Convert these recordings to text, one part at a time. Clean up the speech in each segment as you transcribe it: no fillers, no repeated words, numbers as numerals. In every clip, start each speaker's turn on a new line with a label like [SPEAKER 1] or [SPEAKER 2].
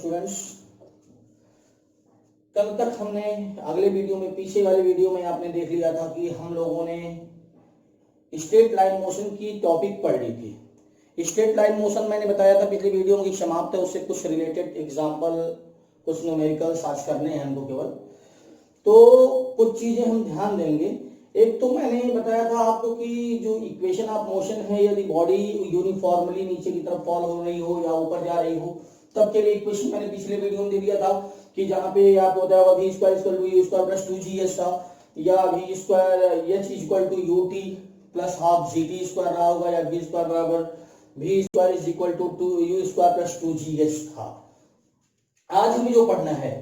[SPEAKER 1] Students, कल तक हमने अगले वीडियो में, पीछे वाले वीडियो में आपने देख लिया था कि हम लोगों ने स्ट्रेट लाइन मोशन की टॉपिक पढ़ ली थी। स्ट्रेट लाइन मोशन मैंने बताया था पिछले वीडियो में कि समाप्त है, उससे कुछ रिलेटेड एग्जाम्पल, कुछ न्यूमेरिकल्स आज करने हैं हमको केवल। तो कुछ चीजें हम ध्यान देंगे। एक तो मैंने बताया था आपको कि जो इक्वेशन ऑफ मोशन है, यदि बॉडी यूनिफॉर्मली नीचे की तरफ फॉल हो रही हो या ऊपर जा रही हो, तब के लिए इक्वेशन मैंने पिछले वीडियो में दे दिया था कि जहां पे आपको होता है v square equal to u square plus 2gs था, या v square h equal to ut plus half gt square रहा होगा, या v स्क्वायर बराबर v square is equal to u square plus 2gs था। आज हमें जो पढ़ना है,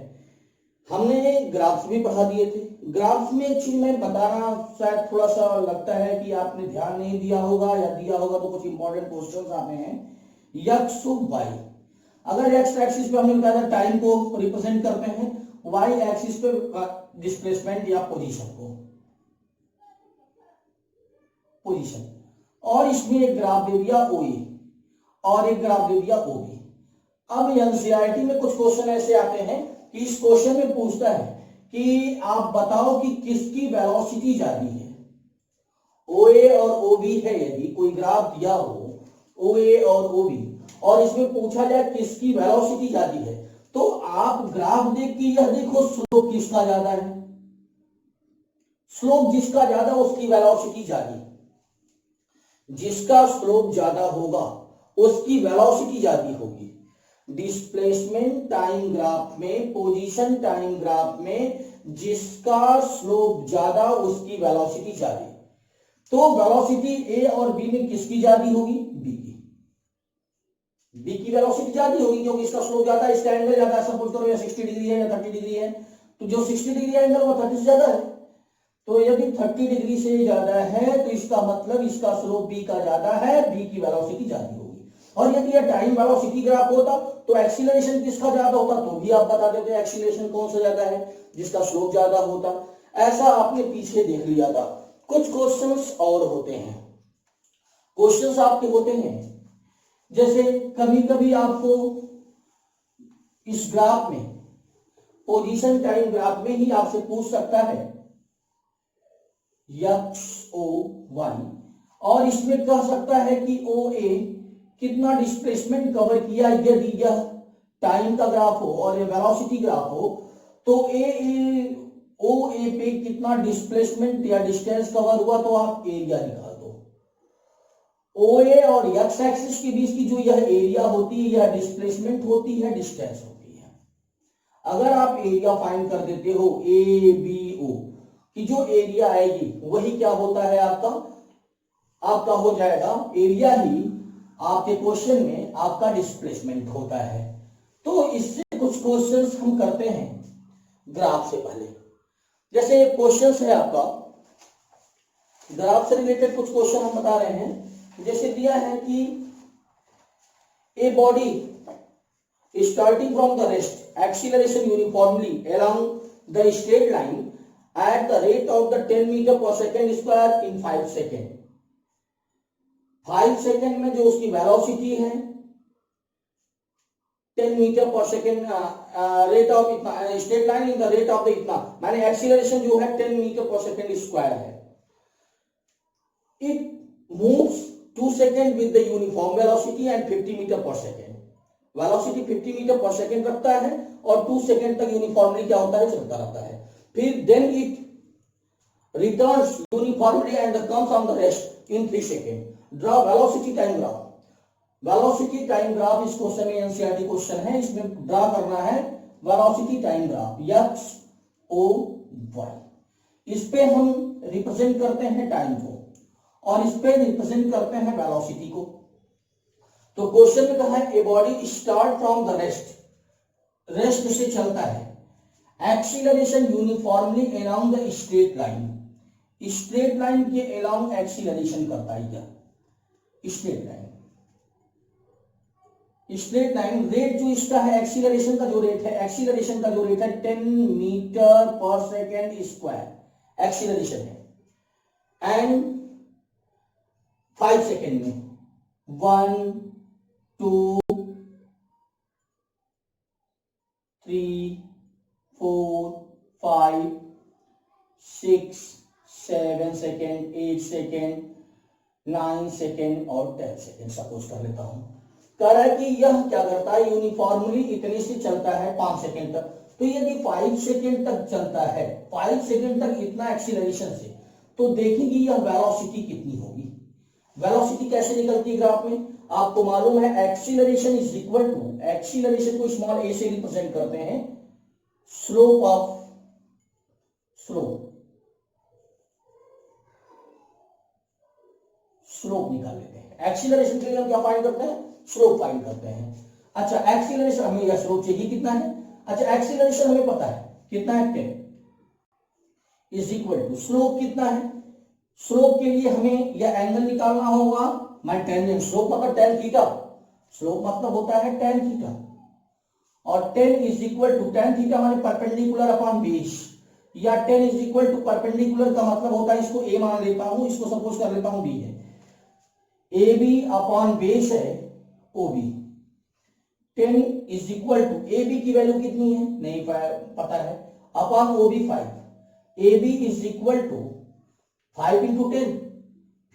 [SPEAKER 1] हमने ग्राफ्स भी पढ़ा दिए थे। ग्राफ्स में एक चीज मैं बताना शायद थोड़ा सा लगता है कि आपने ध्यान नहीं दिया होगा, या दिया होगा तो कुछ इंपॉर्टेंट क्वेश्चंस आते हैं। x y, अगर x एक्सिस पे हमने बताया था टाइम को रिप्रेजेंट करते हैं, y एक्सिस पे डिस्प्लेसमेंट या पोजीशन, और इसमें एक ग्राफ दे दिया OA और एक ग्राफ दे दिया OB। अब एनसीईआरटी में कुछ क्वेश्चन ऐसे आते हैं कि इस क्वेश्चन में पूछता है कि आप बताओ कि किसकी वेलोसिटी ज्यादा है। OA और OB है, यदि कोई ग्राफ दिया हो OA और OB और इसमें पूछा जाए किसकी वेलोसिटी ज्यादा है, तो आप ग्राफ देख के यह देखो स्लोप किसका ज्यादा है। स्लोप जिसका ज्यादा उसकी वेलोसिटी ज्यादा, जिसका स्लोप ज्यादा होगा उसकी वेलोसिटी ज्यादा होगी। डिस्प्लेसमेंट टाइम ग्राफ में, पोजीशन टाइम ग्राफ में जिसका स्लोप ज्यादा उसकी वेलोसिटी ज्यादा। तो वेलोसिटी ए और बी में किसकी ज्यादा होगी? बी की वेलोसिटी ज्यादा होगी, क्योंकि इसका स्लोप ज्यादा है, इसका एंगल ज्यादा है। सपोज करो या 60 डिग्री है या 30 डिग्री है, तो जो 60 डिग्री एंगल वो 30 से ज्यादा है। तो यदि 30 डिग्री से ज्यादा है तो इसका मतलब इसका स्लोप बी का ज्यादा है, बी की वेलोसिटी ज्यादा होगी। और यदि यह टाइम वेलोसिटी ग्राफ होता तो एक्सीलरेशन किसका ज्यादा होता, तो भी आप बता देते एक्सीलरेशन कौन सा ज्यादा है, जिसका स्लोप ज्यादा होता। ऐसा आपने पीछे देख लिया था। कुछ क्वेश्चंस और होते हैं। क्वेश्चंस आपके होते हैं जैसे कभी कभी आपको इस ग्राफ में, पोजीशन टाइम ग्राफ में ही आपसे पूछ सकता है XOY, और इसमें कह सकता है कि OA कितना डिस्प्लेसमेंट कवर किया। यदि यह टाइम का ग्राफ हो और ये वेलोसिटी ग्राफ हो, तो OA पे कितना डिस्प्लेसमेंट या डिस्टेंस कवर हुआ, तो आप एरिया निकाल दो। OA और x एक्सिस के बीच की जो यह एरिया होती है, यह डिस्प्लेसमेंट होती है, डिस्टेंस होती है। अगर आप एरिया फाइंड कर देते हो ABO कि जो एरिया आएगी वही क्या होता है आपका हो जाएगा एरिया ही आपके क्वेश्चन में आपका डिस्प्लेसमेंट होता है। तो इससे कुछ क्वेश्चंस हम करते हैं ग्राफ से पहले। जैसे क्वेश्चंस है आपका ग्राफ से रिलेटेड, कुछ क्वेश्चन हम बता रहे हैं। जैसे दिया है कि a body starting from the rest, acceleration uniformly along the straight line at the rate of the 10 metre per second square in 5 second. 5 second में जो उसकी वेलोसिटी है 10 metre per second, rate of इतना, straight line in the rate of the इतना, माने acceleration जो है 10 metre per second square है। It moves 2 second with the uniform velocity and 50 metre per second. Velocity 50 metre per second रखता है और 2 second तक यूनिफॉर्मली क्या होता है, चलता रहता है। फिर then it returns uniformly and comes on the rest in 3 seconds. Draw velocity time graph. Velocity time graph इस क्वेश्चन में एनसीईआरटी क्वेश्चन है, इसमें ड्रा करना है velocity time graph XOY। इस पे हम रिप्रेजेंट करते हैं टाइम को और इस पे रिप्रेजेंट करते हैं वेलोसिटी को। तो क्वेश्चन में कहा है a body start from the rest, rest से चलता है, acceleration uniformly along the straight line, straight line के अलोंग एक्सीलरेशन करता है। क्या स्ट्रेट लाइन रेट जो इसका है, एक्सीलरेशन का जो रेट है, एक्सीलरेशन का जो रेट है 10 metre per second square acceleration है, एंड 5 सेकेंड में 1 2 3 4 5 6 7 सेकेंड, 8 सेकेंड, 9 सेकेंड और 10 सेकेंड सपोज कर लेता हूं। कह रहा है कि यह क्या करता है, यूनिफॉर्मली इतने से चलता है 5 सेकेंड तक। तो यदि 5 सेकेंड तक चलता है, 5 सेकेंड तक इतना एक्सीलरेशन से, तो देखेंगे यह वेलोसिटी कितनी होगी। वेलोसिटी कैसे निकलती है ग्राफ में, आपको मालूम है acceleration is equal to, acceleration को स्मॉल ए से रिप्रेजेंट करते हैं स्लोप ऑफ, स्लोप निकाल लेते हैं। एक्सीलरेशन के लिए हम क्या फाइंड करते हैं, स्लोप फाइंड करते हैं। अच्छा एक्सीलरेशन हमें या स्लोप चाहिए कितना है, अच्छा एक्सीलरेशन हमें पता है कितना है 10 इज इक्वल टू स्लोप कितना है, स्लोप के लिए हमें यह एंगल निकालना होगा, मैं टेंजेंट, स्लोप मतलब tan थीटा, स्लोप मतलब होता है tan थीटा, और 10 is equal to tan theta माने परपेंडिकुलर अपॉन बेस, या 10 इज इक्वल टू परपेंडिकुलर का मतलब होता है, इसको a मान लेता हूं, इसको सपोज कर लेता हूं b है, ए बी अपॉन बेस है O B. 10 is equal to A B की वैल्यू कितनी है नहीं पता है, upon O B 5, A B is equal to 5 into 10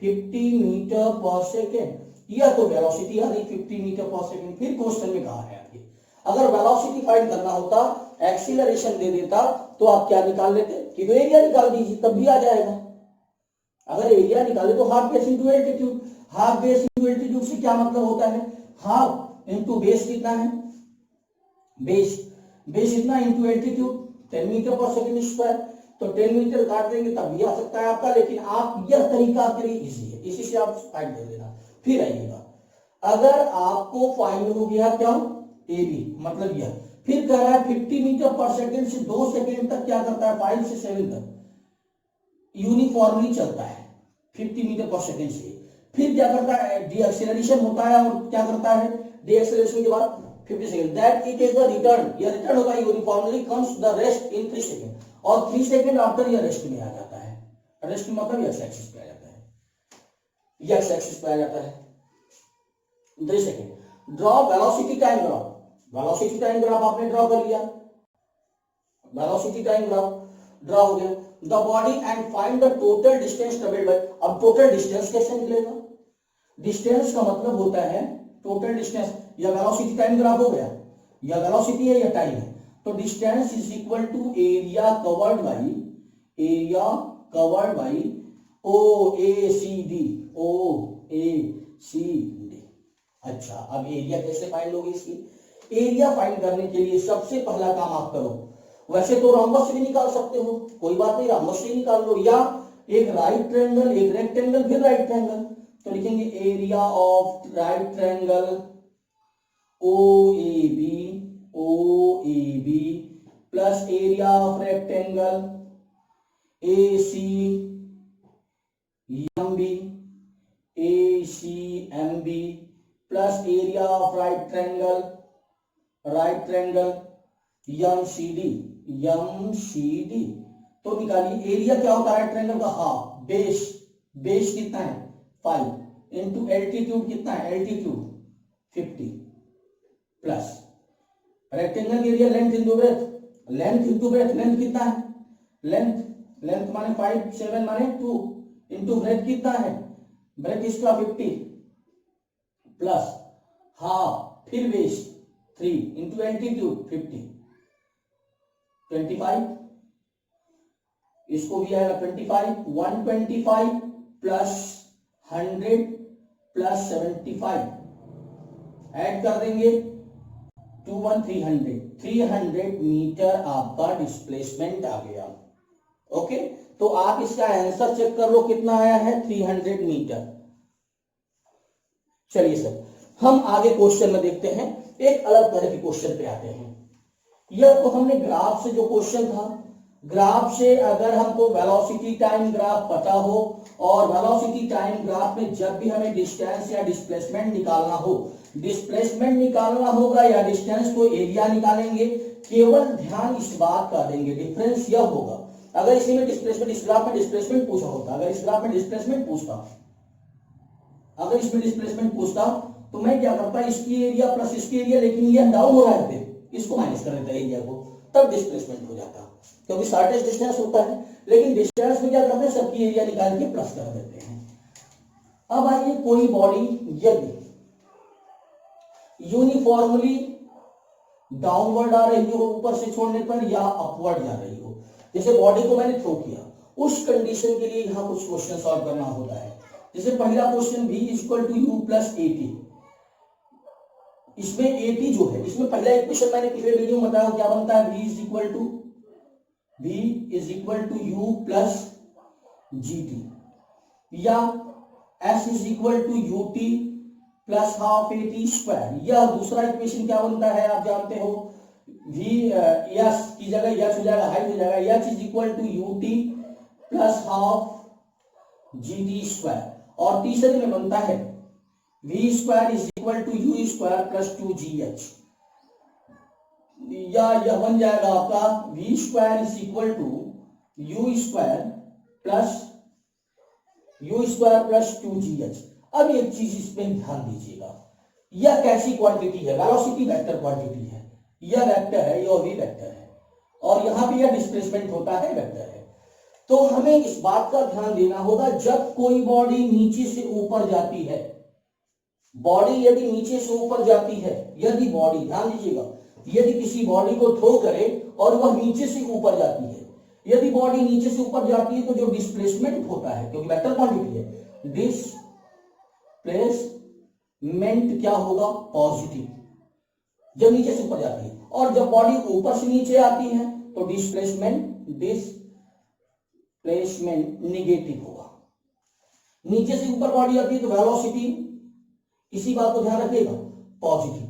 [SPEAKER 1] 50 metre per second. यह तो वेलोसिटी आ रही 50 मीटर पर सेकेंड। फिर क्वेश्चन में कहा है आगे, अगर वेलोसिटी फाइंड करना होता, एक्सीलरेशन दे देता, तो आप क्या निकाल लेते कि तो एरिया निकाल दीजिए तब भी आ जाएगा। अगर एरिया निकाले तो half base into altitude, half base into altitude से क्या मतलब होता है, हाफ इंटू बेस कितना है, बेस इतना into altitude 10 metre per second square, तो 10 मीटर काट देंगे तब भी आ सकता है आपका, लेकिन आप यह तरीका आपके लिए इजी है, इसी से आप फाइंड कर लेना। फिर आइएगा, अगर आपको फाइंड हो गया क्या ए बी मतलब यह, फिर कह रहा है 50 मीटर पर सेकेंड से 2 सेकेंड तक क्या करता है, 5 से 7 तक यूनिफॉर्मली चलता है 50 मीटर पर सेकेंड से। फिर क्या करता है, डी एक्सेलरेशन होता है, और क्या करता है डी एक्सेलरेशन के बाद 50 second, that it is the return, यह रिटर्न होगा uniformly comes the rest in 3 second, और 3 सेकेंड आफ्टर यह रेस्ट में आ जाता है, रेस्ट मतलब एक्स एक्सिस पे आ जाता है, एक्स एक्सिस पे आ जाता है 3 second. Draw velocity time graph, velocity time graph आपने ड्रॉ कर लिया, वेलोसिटी टाइम ग्राफ ड्रॉ हो गया। The body and find the total distance travelled by, अब टोटल डिस्टेंस कैसे निकलेगा, डिस्टेंस का मतलब होता है टोटल डिस्टेंस, या वेलोसिटी टाइम ग्राफ हो गया, या वेलोसिटी है या टाइम है, तो distance is equal to area covered by, area covered by O A C D, O A C D. अच्छा अब एरिया कैसे फाइंड होगी इसकी, एरिया फाइंड करने के लिए सबसे पहला काम आप करो, वैसे तो रोम्बस भी निकाल सकते हो, कोई बात नहीं रोम्बस से निकाल लो, या एक राइट ट्रायंगल, एक रेक्टेंगल, फिर राइट ट्रायंगल, तो लिखेंगे area of right triangle O A B plus area of rectangle A C M B plus area of right triangle M C D. तो निकालिए एरिया क्या होता है ट्रायंगल का, हाफ, बेस कितना है 5 इंटू एल्टीट्यूड कितना है, altitude 50 plus rectangle area length into breadth, length कितना है, लेंथ माने 5 7 माने 2 इंटू ब्रेथ कितना है, ब्रेथ इसका 50 प्लस हाफ, फिर बेस 3 इंटू एल्टीट्यूड 50 25, इसको भी आएगा 25, 125 प्लस 100 प्लस 75 ऐड कर देंगे 300 मीटर आपका डिस्प्लेसमेंट आ गया। ओके तो आप इसका आंसर चेक कर लो कितना आया है 300 मीटर। चलिए सर हम आगे क्वेश्चन में देखते हैं, एक अलग तरह के क्वेश्चन पे आते हैं। यह तो हमने ग्राफ से जो क्वेश्चन था, ग्राफ से अगर हमको वेलोसिटी टाइम ग्राफ पता हो और वेलोसिटी टाइम ग्राफ में जब भी हमें डिस्टेंस या डिस्प्लेसमेंट निकालना हो, डिस्प्लेसमेंट निकालना होगा या डिस्टेंस को एरिया निकालेंगे, केवल ध्यान इस बात का देंगे, डिफरेंस यह होगा अगर इसमें डिस्प्लेसमेंट, इस ग्राफ में डिस्प्लेसमेंट पूछा होता, अगर इस ग्राफ में डिस्प्लेसमेंट पूछता, अगर इसमें डिस्प्लेसमेंट पूछता तो मैं क्या करता, इसकी एरिया प्लस इसकी एरिया, लेकिन यह डाउन हो रहा है, इसको माइनस कर देता है एरिया को, तब डिस्प्लेसमेंट हो जाता, क्योंकि शॉर्टेस्ट डिस्टेंस होता है। लेकिन डिस्टेंस में क्या करते हैं, सबकी एरिया निकाल के प्लस कर देते हैं। अब आइए, कोई बॉडी यदि यूनिफॉर्मली डाउनवर्ड आ रही हो ऊपर से छोड़ने पर या अपवर्ड जा रही हो, जैसे बॉडी को मैंने थ्रो किया, उस कंडीशन के लिए यहां कुछ क्वेश्चन सॉल्व करना होता है। जैसे पहला question v equal to U plus A T, इसमें ए टी जो है, इसमें पहला इक्वेशन मैंने पिछले वीडियो में बताया क्या बनता है, v is equal to U plus G T, या s is equal to U T plus half A T square. यह दूसरा इक्वेशन क्या बनता है, आप जानते हो, v यस की जगह यच हो जाएगा, हाइट हो जाएगा, H is equal to U T plus half G T square. और तीसरे में बनता है v square is equal to U square plus two G H, या यह बन जाएगा आपका v square is equal to U square plus two G H. अब एक चीज इसमें ध्यान दीजिएगा, यह कैसी क्वांटिटी है, वेलोसिटी वेक्टर क्वांटिटी है, यह वेक्टर है, यह भी वेक्टर है, और यहां भी यह डिस्प्लेसमेंट होता है, वेक्टर है। तो हमें इस बात का ध्यान देना होगा, जब कोई बॉडी नीचे से ऊपर जाती है, बॉडी यदि नीचे से ऊपर जाती है, यदि बॉडी, ध्यान दीजिएगा, यदि किसी बॉडी को थ्रो करे और वह नीचे से ऊपर जाती है, यदि बॉडी नीचे से ऊपर जाती है तो जो डिस्प्लेसमेंट होता है, क्योंकि वेक्टर क्वांटिटी है, डिस्प्लेसमेंट क्या होगा, पॉजिटिव, जब नीचे से ऊपर जाती है। और जब बॉडी ऊपर से नीचे आती है तो डिस्प्लेसमेंट नेगेटिव होगा। नीचे से ऊपर बॉडी आती है तो वेलोसिटी, इसी बात को ध्यान रखिएगा, पॉजिटिव,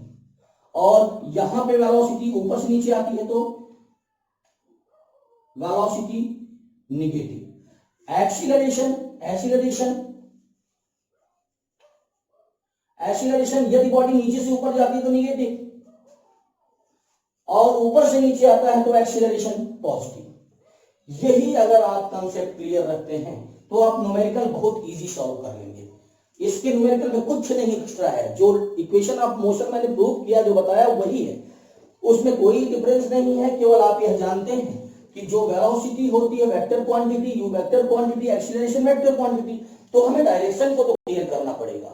[SPEAKER 1] और यहां पे वेलोसिटी ऊपर से नीचे आती है तो वेलोसिटी नेगेटिव। एक्सीलरेशन यदि बॉडी नीचे से ऊपर जाती है तो नेगेटिव, और ऊपर से नीचे आता है तो एक्सीलरेशन पॉजिटिव। यही अगर आप कंसेप्ट क्लियर रखते हैं तो आप न्यूमेरिकल बहुत इजी सॉल्व कर लेंगे। इसके न्यूमेरिकल में कुछ नहीं एक्स्ट्रा है, जो इक्वेशन ऑफ मोशन मैंने प्रूव किया, जो बताया वही है, उसमें कोई डिफरेंस नहीं है। केवल आप यह जानते हैं कि जो वेलोसिटी होती है vector quantity, you vector quantity, acceleration vector quantity, तो हमें डायरेक्शन को तो क्लियर करना पड़ेगा।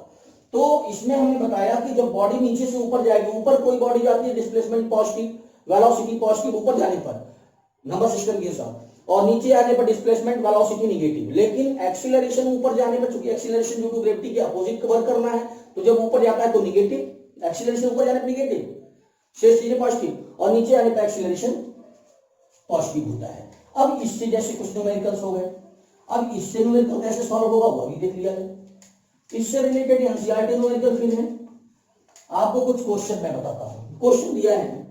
[SPEAKER 1] तो इसमें हमने बताया कि जब बॉडी नीचे से ऊपर जाएगी, ऊपर कोई बॉडी जाती है, डिस्प्लेसमेंट पॉजिटिव, वेलोसिटी पॉजिटिव ऊपर जाने पर नंबर सिस्टम के साथ, और नीचे आने पर डिस्प्लेसमेंट वेलोसिटी नेगेटिव। लेकिन एक्सीलरेशन ऊपर जाने पर, चूंकि एक्सीलरेशन ड्यू टू ग्रेविटी के अपोजिट कवर करना है, तो जब ऊपर जाता है तो नेगेटिव, एक्सीलरेशन ऊपर जाने पर नेगेटिव, शेष चीजें पॉजिटिव, और नीचे आने पर एक्सीलरेशन पॉजिटिव होता है। अब इससे जैसे कुछ न्यूमेरिकल्स हो गए, अब इससे न्यूमेरिकल कैसे सॉल्व होगा वो भी देख लिया जाए। इससे रिलेटेड एनसीईआरटी न्यूमेरिकल फिर है, आपको कुछ क्वेश्चन मैं बताता हूं। क्वेश्चन दिया है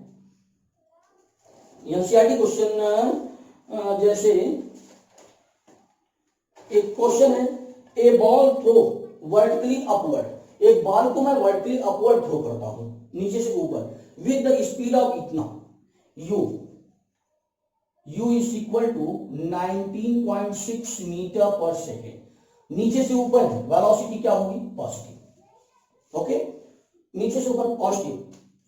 [SPEAKER 1] एनसीईआरटी क्वेश्चन, जैसे एक क्वेश्चन है, ए बॉल थ्रो वर्टिकली अपवर्ड, एक बॉल को मैं वर्टिकली अपवर्ड थ्रो करता हूं नीचे से ऊपर विद द स्पीड ऑफ इतना u is equal to 19.6 metre per second. नीचे से ऊपर है, वेलोसिटी क्या होगी, पॉजिटिव, ओके, नीचे से ऊपर positive,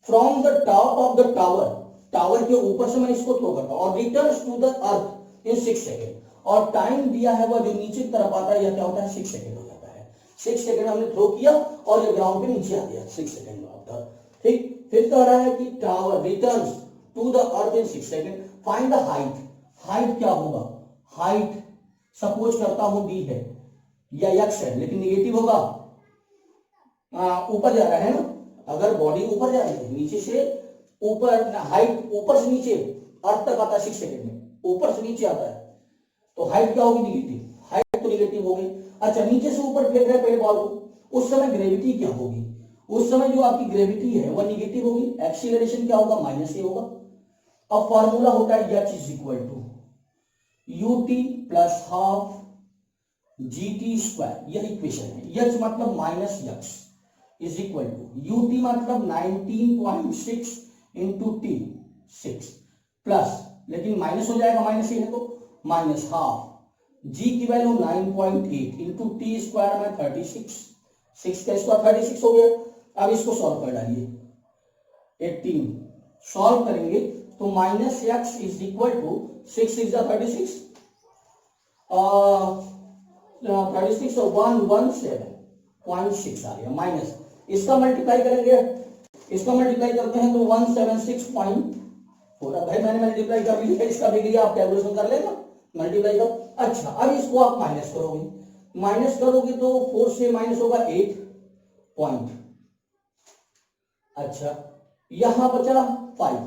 [SPEAKER 1] from the top of the tower, tower के ऊपर से मैं इसको थ्रो करता हूं, और returns to the earth in 6 second, और टाइम दिया है वह जो नीचे की तरफ आता है, यह क्या होता है, 6 सेकेंड हो जाता है। 6 सेकेंड हमने थ्रो किया और ये ग्राउंड पे नीचे आ गया 6 सेकेंड में आता, ठीक। फिर कह रहा है कि tower returns to the earth in 6 second, find the height. Height क्या होगा, हाइट सपोज करता हूं डी है या एक्स है, लेकिन निगेटिव होगा, ऊपर जा रहा है ना, अगर बॉडी ऊपर जा रही है नीचे से ऊपर, हाइट ऊपर से नीचे अर्थ तक आता है 6 सेकेंड में, ऊपर से नीचे आता है, तो हाइट क्या होगी, निगेटिव, हाइट तो निगेटिव हो गई। अच्छा, नीचे से ऊपर फेंक रहे पहले बॉल को, उस समय ग्रेविटी क्या होगी, उस समय जो आपकी ग्रेविटी है वह निगेटिव होगी, एक्सीलरेशन क्या होगा, माइनस ए होगा। अब फॉर्मूला होता है H is equal to UT plus half G T square, यह इक्वेशन है। एच मतलब minus X is equal to UT मतलब 19.6 इंटू टी 6 प्लस, लेकिन माइनस हो जाएगा, माइनस ही है तो माइनस हाफ जी की वैल्यू 9.8 इंटू टी स्क्वायर में 36, 6 का स्क्वायर 36 हो गया। अब इसको सॉल्व कर डालिए, 18 सॉल्व करेंगे तो minus X is equal to 6 6 36 36 और 117.6 आ गया माइनस। इसका मल्टीप्लाई करेंगे, इसका मल्टीप्लाई करते हैं तो 176.4। भाई मैंने मल्टीप्लाई कर लिया, इसका भी लिया, आप कैलकुलेशन कर लेना मल्टीप्लाई कर। अच्छा अब इसको आप माइनस करोगे, माइनस करोगे तो 4 से माइनस होगा 8 पॉइंट। अच्छा यहां बचा 5।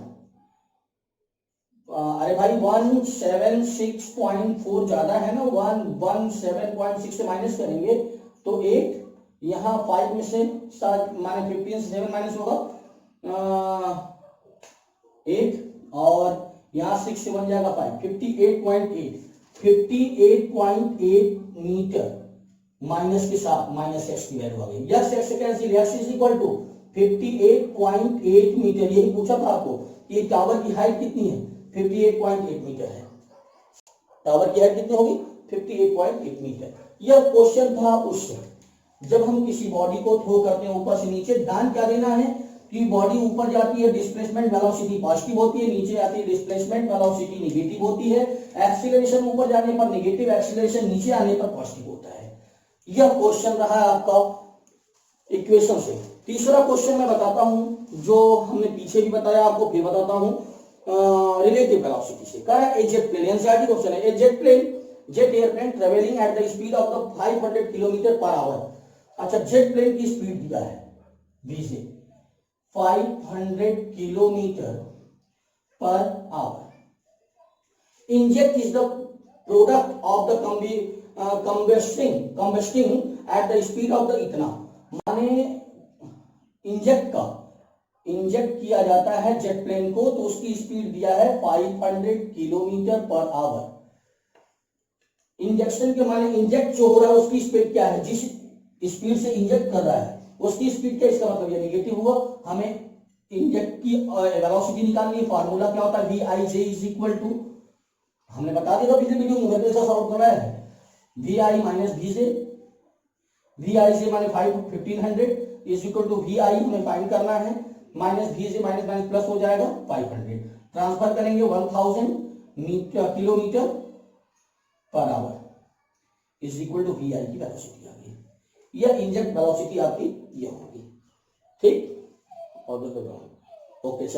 [SPEAKER 1] अरे भाई 176.4 ज्यादा है ना, 117.6 से माइनस करेंगे तो 8, यहाँ 5 में से माइनस 15 से 7 माइनस होगा 8 और यहाँ 6 से बन जाएगा 5, 58.8 मीटर माइनस के साथ माइनस एक्स की वैल्यू आ गई। यस एक्स से cancel, X is equal to 58.8 metre. यही पूछा था आपको कि टावर की हाइट कितनी है, 58.8 मीटर है। टावर की हाइट कितनी होगी, 58.8 मीटर। यह क्वेश्चन था उससे, जब हम किसी बॉडी को थ्रो करते हैं ऊपर से नीचे, ध्यान क्या देना है कि बॉडी ऊपर जाती है डिस्प्लेसमेंट वेलोसिटी पॉजिटिव होती है, नीचे आती है डिस्प्लेसमेंट वेलोसिटी नेगेटिव होती है। एक्सीलरेशन ऊपर जाने पर नेगेटिव, एक्सीलरेशन नीचे आने पर पॉजिटिव होता है। यह क्वेश्चन रहा है आपका इक्वेशन से। तीसरा क्वेश्चन मैं बताता हूं, जो हमने पीछे भी बताया आपको, फिर बताता हूं रिलेटिव वेलोसिटी से। कहा है a jet plane, NCERT question है। A jet airplane travelling at the speed of the 500 kilometre per hour. अच्छा जेट प्लेन की स्पीड दिया है v से 500 kilometre per hour. Inject is the product of the combusting at the speed of the इतना, माने inject किया जाता है जेट प्लेन को, तो उसकी स्पीड दिया है 500 किलोमीटर पर आवर। इंजेक्शन के माने इंजेक्ट जो हो रहा है उसकी स्पीड क्या है, जिस स्पीड से इंजेक्ट कर रहा है उसकी स्पीड क्या, इसका मतलब ये नेगेटिव हुआ। हमें इंजेक्ट की वेलोसिटी निकालनी है, फार्मूला क्या होता है, V I J is equal to, हमने बता दिया था पिछले वीडियो में, ऐसा सॉल्व करना है, V I minus V J, V I J माने 1500 is equal to V I हमें फाइंड करना है, minus V J minus minus plus हो जाएगा 500, ट्रांसफर करेंगे 1000 kilometre per hour is equal to V I की वेलोसिटी आ गई। यह इंजेक्ट वेलोसिटी आपकी ये होगी, ठीक। और ओके सही।